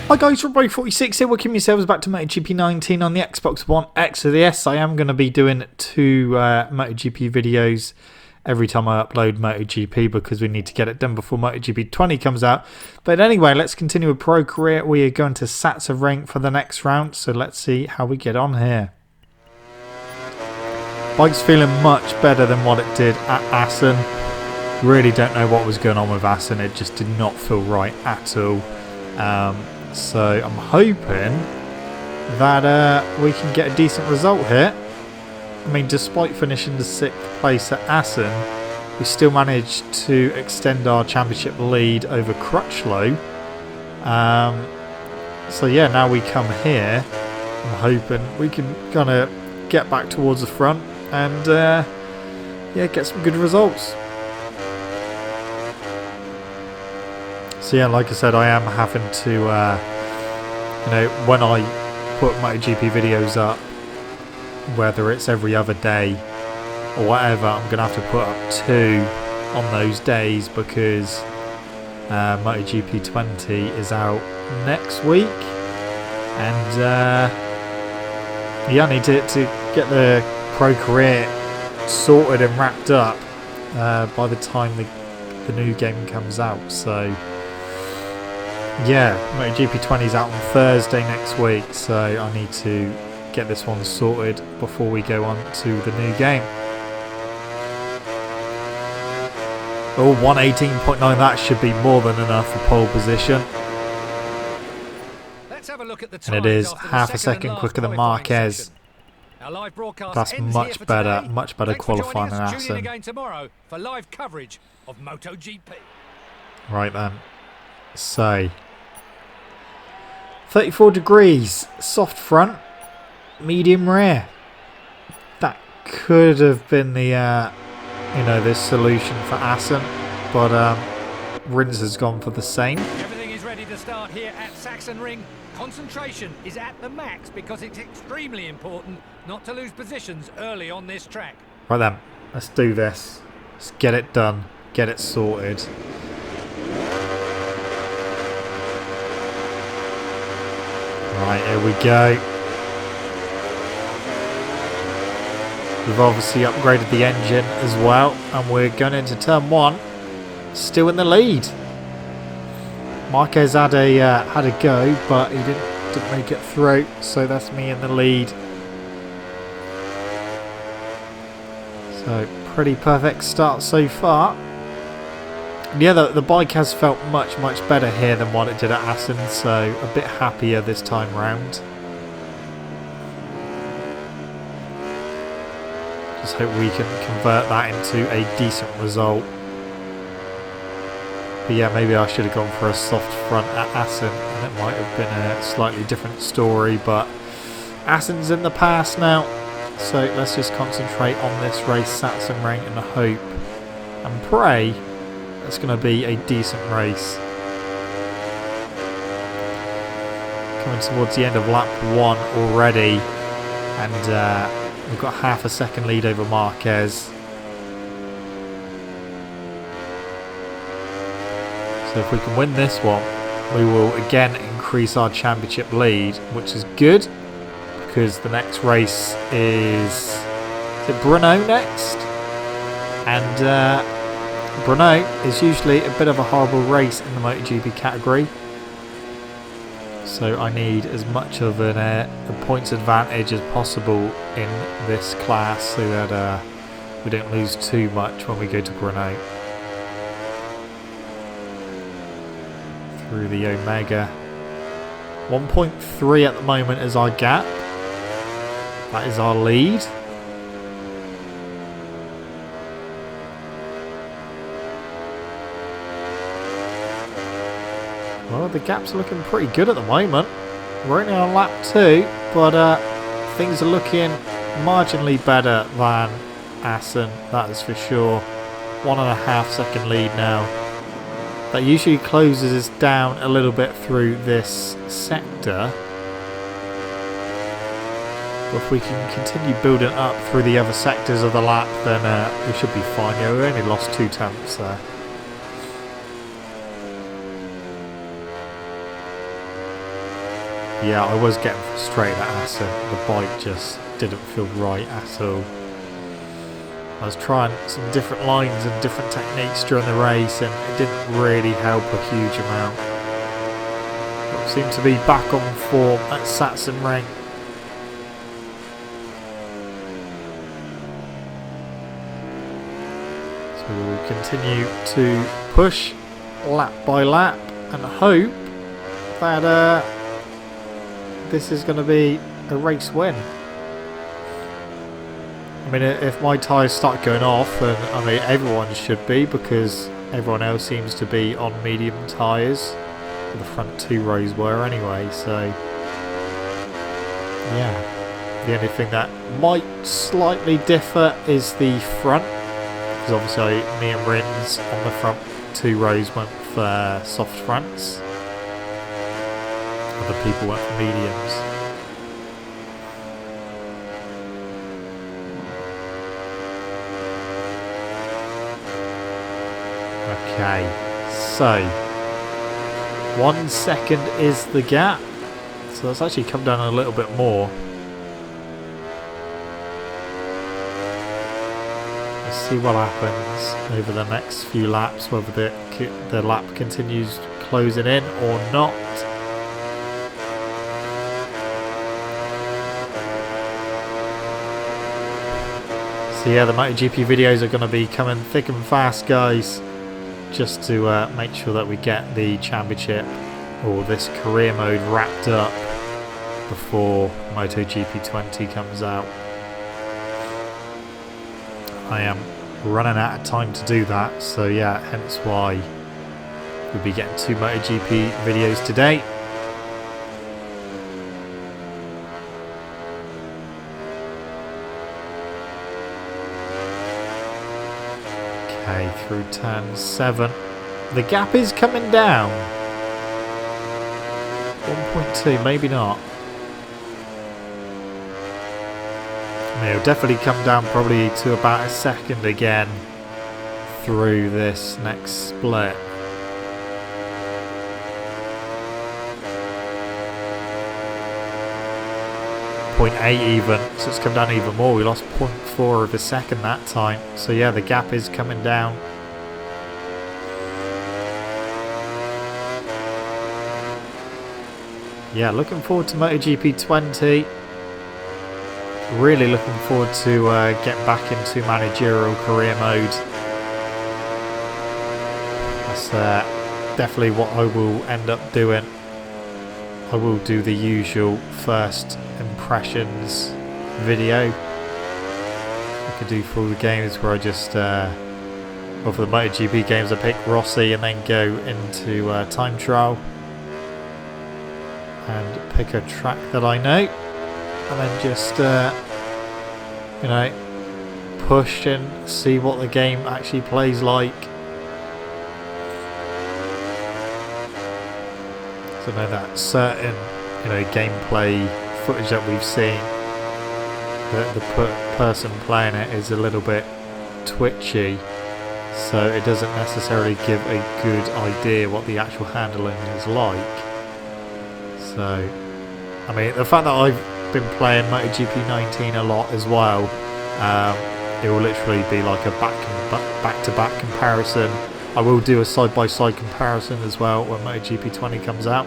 Hi guys, Robo46 here, welcome yourselves back to MotoGP 19 on the Xbox One X or the S. I am going to be doing two MotoGP videos every time I upload MotoGP because we need to get it done before MotoGP 20 comes out. But anyway, let's continue with Pro Career. We are going to Sachsenring for the next round, so let's see how we get on here. Bike's feeling much better than what it did at Assen. Really don't know what was going on with Assen, it just did not feel right at all. So I'm hoping that we can get a decent result here. I mean, despite finishing the 6th place at Assen, we still managed to extend our championship lead over Crutchlow. So yeah, now we come here. I'm hoping we can kind of get back towards the front and yeah, get some good results. So yeah, like I said, I am having to, you know, when I put MotoGP videos up, whether it's every other day or whatever, I'm going to have to put up 2 on those days because MotoGP 20 is out next week. And yeah, I need to get the Pro Career sorted and wrapped up by the time the new game comes out. So yeah, MotoGP 20 is out on Thursday next week, so I need to get this one sorted before we go on to the new game. Oh, 118.9, that should be more than enough for pole position. Let's have a look at the And it is half a second quicker than Marquez. That's much better qualifying than Assen. Again tomorrow for live coverage of MotoGP. Right then, so 34 degrees, soft front, medium rear. That could have been the, you know, this solution for Assen, but Rins has gone for the same. Everything is ready to start here at Sachsenring. Concentration is at the max because it's extremely important not to lose positions early on this track. Right then, let's do this. Let's get it done, get it sorted. Right, here we go. We've obviously upgraded the engine as well, and we're going into turn 1, still in the lead. Marquez had a go, but he didn't make it through, so that's me in the lead. So pretty perfect start so far. Yeah, the bike has felt much better here than what it did at Assen, so a bit happier this time round. Just hope we can convert that into a decent result. But yeah, maybe I should have gone for a soft front at Assen, and it might have been a slightly different story, but Assen's in the past now, so let's just concentrate on this race, Sachsenring, and hope and pray it's going to be a decent race. Coming towards the end of lap 1 already, and we've got half a second lead over Marquez. So if we can win this one, we will again increase our championship lead, which is good because the next race is it Brno next? And Brno is usually a bit of a horrible race in the MotoGP category, so I need as much of a points advantage as possible in this class so that we don't lose too much when we go to Brno. Through the Omega. 1.3 at the moment is our gap. That is our lead. Well, the gap's looking pretty good at the moment. We're only on lap 2, but things are looking marginally better than Assen, that is for sure. 1.5 second lead now. That usually closes us down a little bit through this sector. But if we can continue building up through the other sectors of the lap, then we should be fine. Yeah, we only lost 2 tenths there. Yeah, I was getting frustrated at Assen. The bike just didn't feel right at all. I was trying some different lines and different techniques during the race, and it didn't really help a huge amount. But seemed to be back on form at Sachsenring. So we'll continue to push lap by lap and hope that this is going to be a race win. I mean, if my tyres start going off, and I mean everyone should be, because everyone else seems to be on medium tyres. The front 2 rows were anyway, so yeah. The only thing that might slightly differ is the front, because obviously me and Rins on the front 2 rows went for soft fronts. Other people went for mediums. Okay, so 1 second is the gap, so that's actually come down a little bit more. Let's see what happens over the next few laps, whether the lap continues closing in or not. So yeah, the MotoGP videos are going to be coming thick and fast, guys, just to make sure that we get the championship or this career mode wrapped up before MotoGP 20 comes out. I am running out of time to do that, so yeah, hence why we'll be getting 2 MotoGP videos today. Okay, through turn 7. The gap is coming down. 1.2, maybe not. I mean, it'll definitely come down probably to about a second again through this next split. .8 even, so it's come down even more. We lost 0.4 of a second that time, so yeah, the gap is coming down. Yeah, looking forward to MotoGP 20. Really looking forward to getting back into managerial career mode. That's definitely what I will end up doing. I will do the usual first impressions video I could do for all the games, where I just well, for the MotoGP games I pick Rossi and then go into time trial and pick a track that I know, and then just you know, push and see what the game actually plays like. So I know that certain, you know, gameplay footage that we've seen, the person playing it is a little bit twitchy, so it doesn't necessarily give a good idea what the actual handling is like. So, I mean, the fact that I've been playing MotoGP 19 a lot as well, it will literally be like a back-to-back comparison. I will do a side-by-side comparison as well when MotoGP 20 comes out.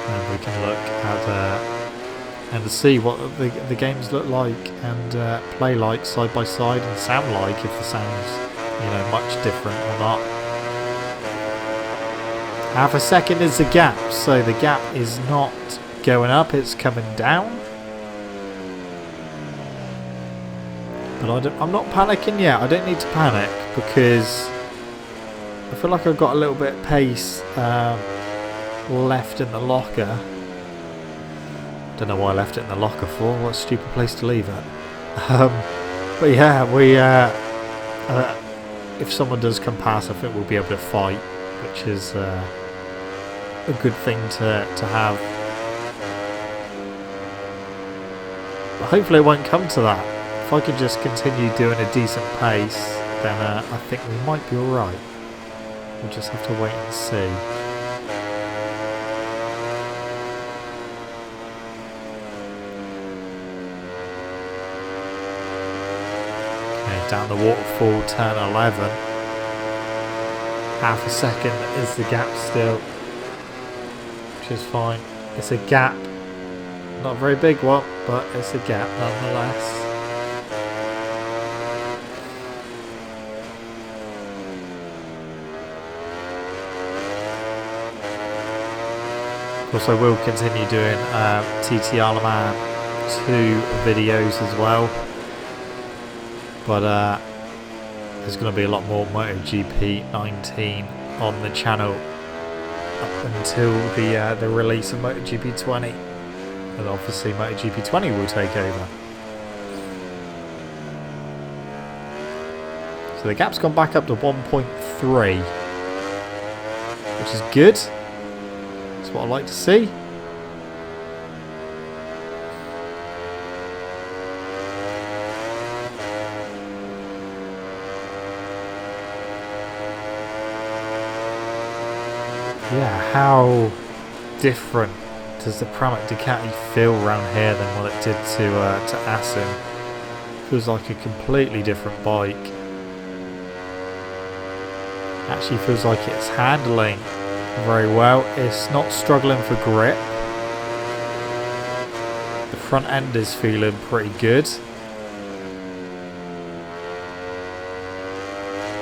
And we can look at and see what the games look like and play like side by side, and sound like, if the sound's, you know, much different or not. Half a second is the gap, so the gap is not going up, it's coming down. But I'm not panicking yet. I don't need to panic, because I feel like I've got a little bit of pace left in the locker. Don't know why I left it in the locker for. What a stupid place to leave it. But yeah, we if someone does come past, I think we'll be able to fight, which is a good thing to have. But hopefully it won't come to that. If I can just continue doing a decent pace, then I think we might be alright. We'll just have to wait and see. down the waterfall, turn 11. Half a second is the gap still, which is fine. It's a gap, not a very big one, but it's a gap nonetheless. Of course, I will continue doing TTR Le Mans 2 videos as well, but there's going to be a lot more MotoGP 19 on the channel up until the release of MotoGP 20, and obviously MotoGP 20 will take over. So the gap's gone back up to 1.3, which is good. That's what I like to see. Yeah, how different does the Pramac Ducati feel around here than what it did to Assen? Feels like a completely different bike. Actually feels like it's handling very well. It's not struggling for grip. The front end is feeling pretty good.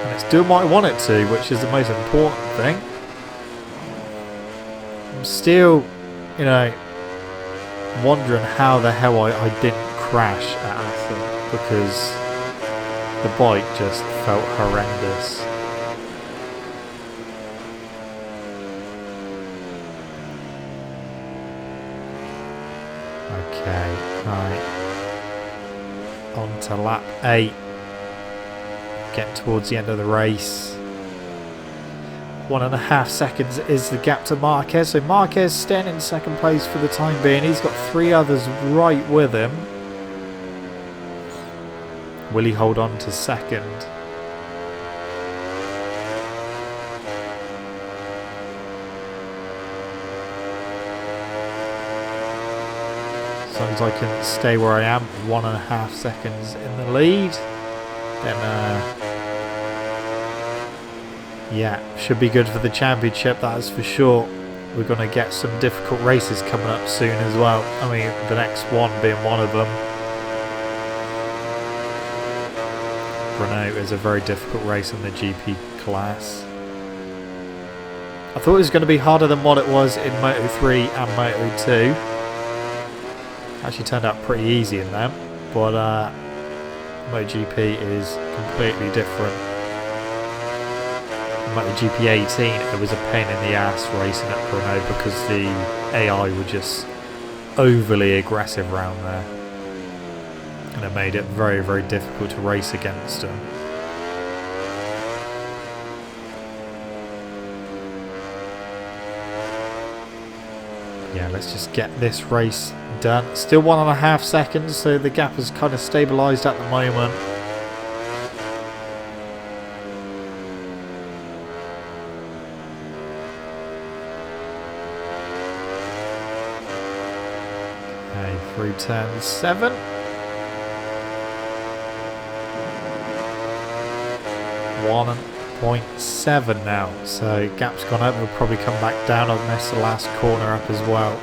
And it's doing what I want it to, which is the most important thing. I'm still, you know, wondering how the hell I didn't crash at Assen, because the bike just felt horrendous. Okay, right. On to lap 8. Getting towards the end of the race. 1.5 seconds is the gap to Marquez. So Marquez staying in second place for the time being. He's got 3 others right with him. Will he hold on to second? As long as I can stay where I am, 1.5 seconds in the lead, then yeah, should be good for the championship, that is for sure. We're going to get some difficult races coming up soon as well. I mean, the next one being one of them. Renault is a very difficult race in the GP class. I thought it was going to be harder than what it was in Moto3 and Moto2. Actually turned out pretty easy in them, but MotoGP is completely different. MotoGP 18, it was a pain in the ass racing at Renault because the AI were just overly aggressive around there, and it made it very, very difficult to race against them. Yeah, let's just get this race done. Still 1.5 seconds, so the gap has kind of stabilised at the moment. Okay, through turn 7. 1.7 now, so gap's gone up. We'll probably come back down. I've messed the last corner up as well.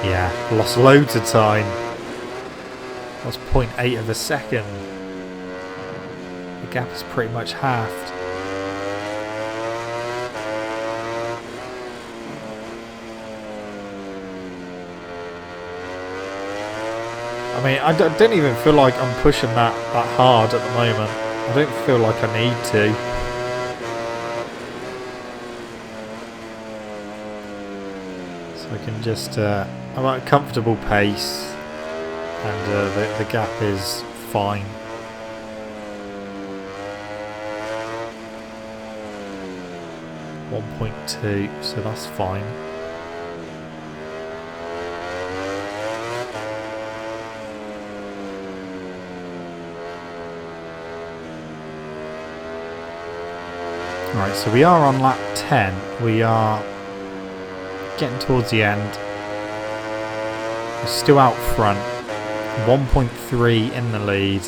Yeah, lost loads of time. Lost 0.8 of a second. The gap is pretty much halved. I mean, I don't even feel like I'm pushing that hard at the moment. I don't feel like I need to. So I can just, I'm at a comfortable pace, and the gap is fine. .2, so that's fine. Right, so we are on lap 10. We are getting towards the end. We're still out front. 1.3 in the lead.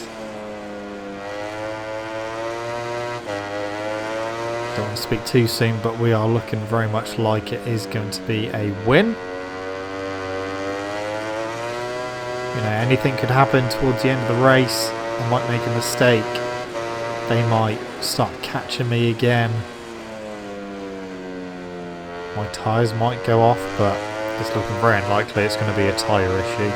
Don't want to speak too soon, but we are looking very much like it is going to be a win. You know, anything could happen towards the end of the race. I might make a mistake. They might start catching me again. My tyres might go off, but it's looking very unlikely it's going to be a tyre issue.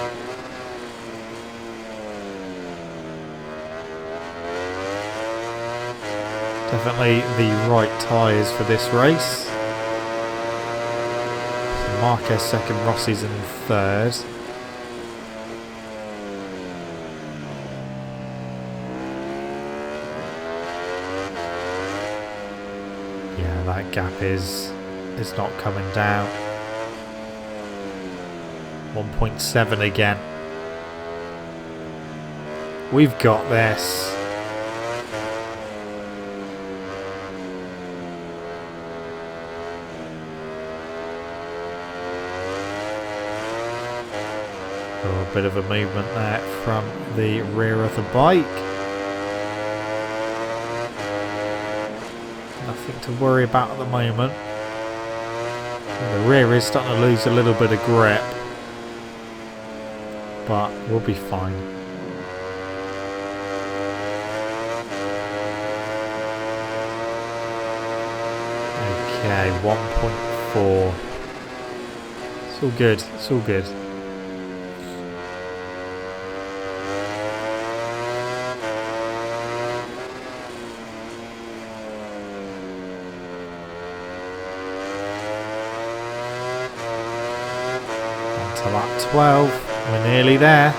Definitely the right tyres for this race. So Marquez second, Rossi's in third. Yeah, that gap is not coming down. 1.7 again. We've got this. Oh, a bit of a movement there from the rear of the bike. Nothing to worry about at the moment. And the rear is starting to lose a little bit of grip, but we'll be fine. Okay, 1.4. It's all good, it's all good. To lap 12, we're nearly there.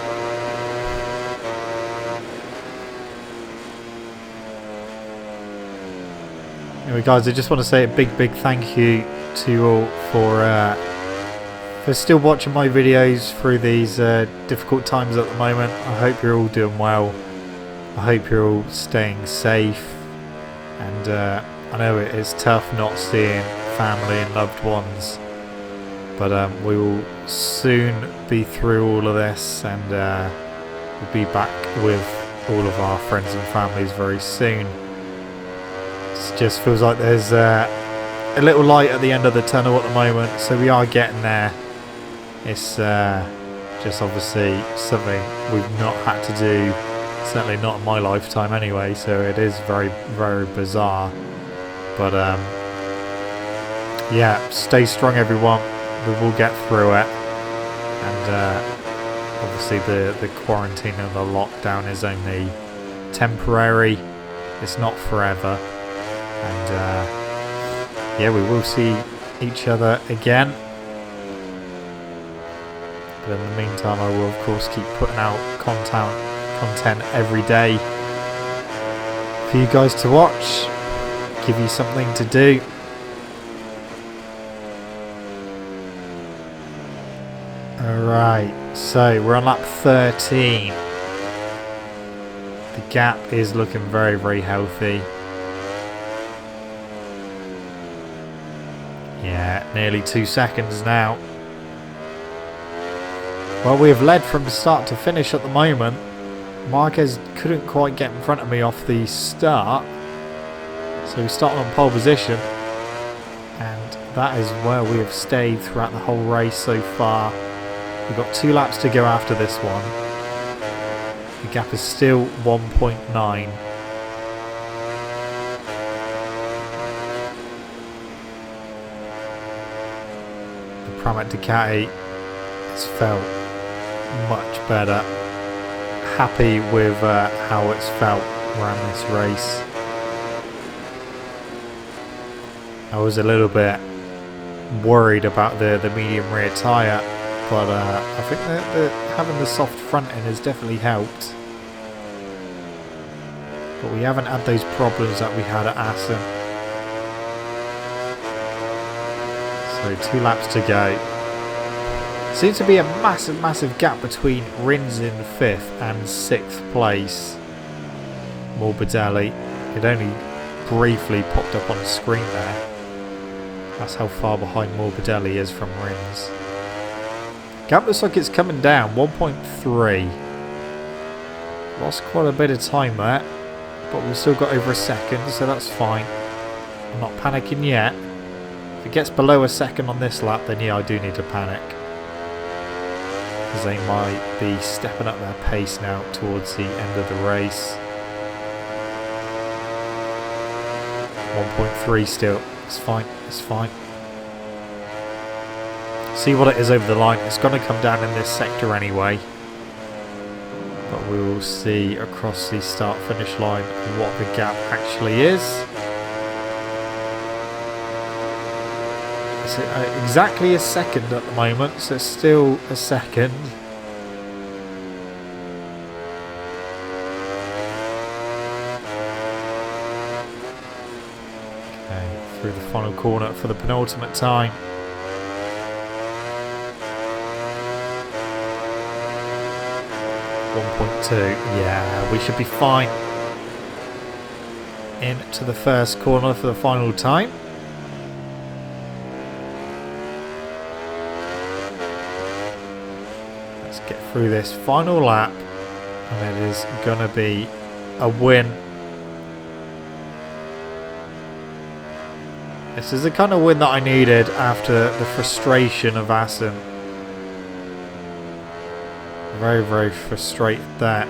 Anyway guys, I just want to say a big thank you to you all for still watching my videos through these difficult times at the moment. I hope you're all doing well. I hope you're all staying safe, and I know it is tough not seeing family and loved ones. But we will soon be through all of this, and we'll be back with all of our friends and families very soon. It just feels like there's a little light at the end of the tunnel at the moment, so we are getting there. It's just obviously something we've not had to do, certainly not in my lifetime anyway, so it is very bizarre. But yeah, stay strong everyone. We will get through it, and obviously the quarantine and the lockdown is only temporary, it's not forever, and yeah, we will see each other again, but in the meantime I will of course keep putting out content every day for you guys to watch, give you something to do. Alright, so we're on lap 13. The gap is looking very healthy. Yeah, nearly 2 seconds now. Well, we have led from start to finish at the moment. Marquez couldn't quite get in front of me off the start, so we started on pole position, and that is where we have stayed throughout the whole race so far. We've got 2 laps to go after this one. The gap is still 1.9. The Pramac Ducati has felt much better. Happy with how it's felt around this race. I was a little bit worried about the medium rear tyre, but I think that having the soft front end has definitely helped. But we haven't had those problems that we had at Assen. So 2 laps to go. Seems to be a massive gap between Rins in 5th and 6th place. Morbidelli. It only briefly popped up on the screen there. That's how far behind Morbidelli is from Rins. Gap looks like it's coming down, 1.3. Lost quite a bit of time there, but we've still got over a second, so that's fine. I'm not panicking yet. If it gets below a second on this lap, then yeah, I do need to panic. Because they might be stepping up their pace now towards the end of the race. 1.3 still. It's fine. It's fine. See what it is over the line. It's going to come down in this sector anyway. But we will see across the start-finish line what the gap actually is. It's exactly a second at the moment, so it's still a second. Okay, through the final corner for the penultimate time. Yeah, we should be fine. Into the first corner for the final time. Let's get through this final lap, and it is going to be a win. This is the kind of win that I needed after the frustration of Assen. Very, very frustrated that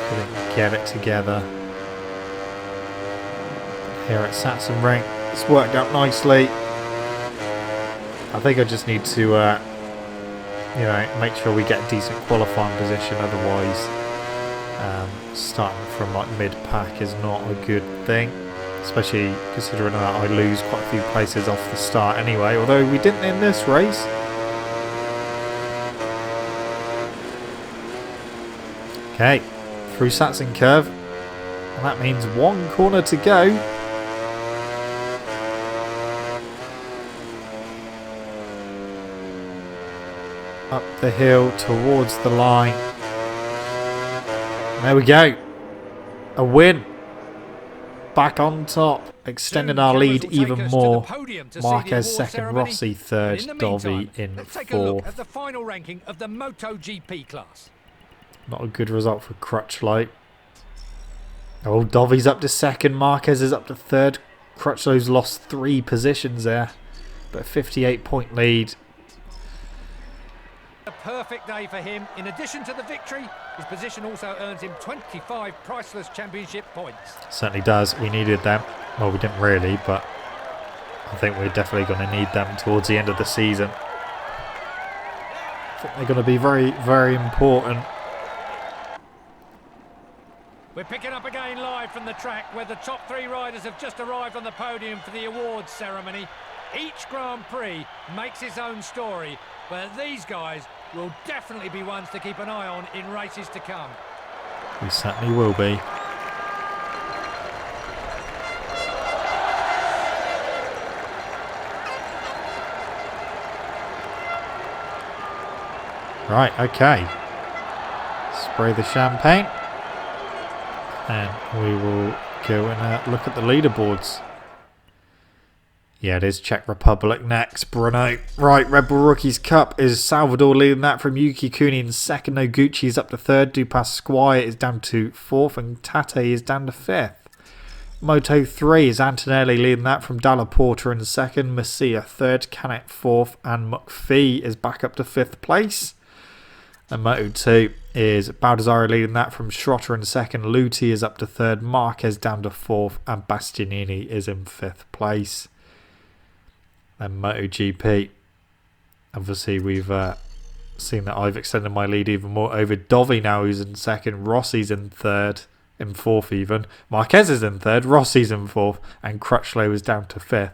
couldn't get it together. Here at Sachsenring, it's worked out nicely. I think I just need to, you know, make sure we get a decent qualifying position. Otherwise, starting from like mid-pack is not a good thing. Especially considering that I lose quite a few places off the start anyway. Although we didn't in this race. Okay, through Sachsen curve, and that means one corner to go. Up the hill towards the line. There we go. A win. Back on top, extending our lead even more. Marquez second, Rossi third, Dovi in let's take a look fourth. at the final ranking of the MotoGP class. Not a good result for Crutchlow. Oh, Dovi's up to second. Marquez is up to third. Crutchlow's lost 3 positions there. But a 58-point lead. A perfect day for him. In addition to the victory, his position also earns him 25 priceless championship points. Certainly does. We needed them. Well, we didn't really, but I think we're definitely going to need them towards the end of the season. I think they're going to be very, very important. We're picking up again live from the track where the top 3 riders have just arrived on the podium for the awards ceremony. Each Grand Prix makes its own story, but these guys will definitely be ones to keep an eye on in races to come. We certainly will be. Right, okay. Spray the champagne. And we will go and look at the leaderboards. Yeah, it is Czech Republic next. Bruno. Right, Red Bull Rookies Cup is Salvador leading that from Yuki Kuni in second. Noguchi is up to third. Dupas Squire is down to fourth. And Tate is down to fifth. Moto 3 is Antonelli leading that from Dalla Porta in second. Messia third. Canet fourth. And McPhee is back up to fifth place. And Moto 2 is Baldassare leading that from Schrotter in second. Luti is up to third. Marquez down to fourth. And Bastianini is in fifth place. And MotoGP. Obviously, we've seen that I've extended my lead even more over Dovi now, who's in second. Rossi's in third. In fourth even. Marquez is in third. Rossi's in fourth. And Crutchlow is down to fifth.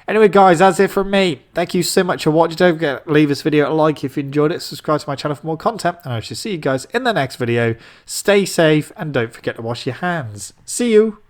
Anyway, guys, that's it from me. Thank you so much for watching. Don't forget to leave this video a like if you enjoyed it. Subscribe to my channel for more content. And I shall see you guys in the next video. Stay safe and don't forget to wash your hands. See you.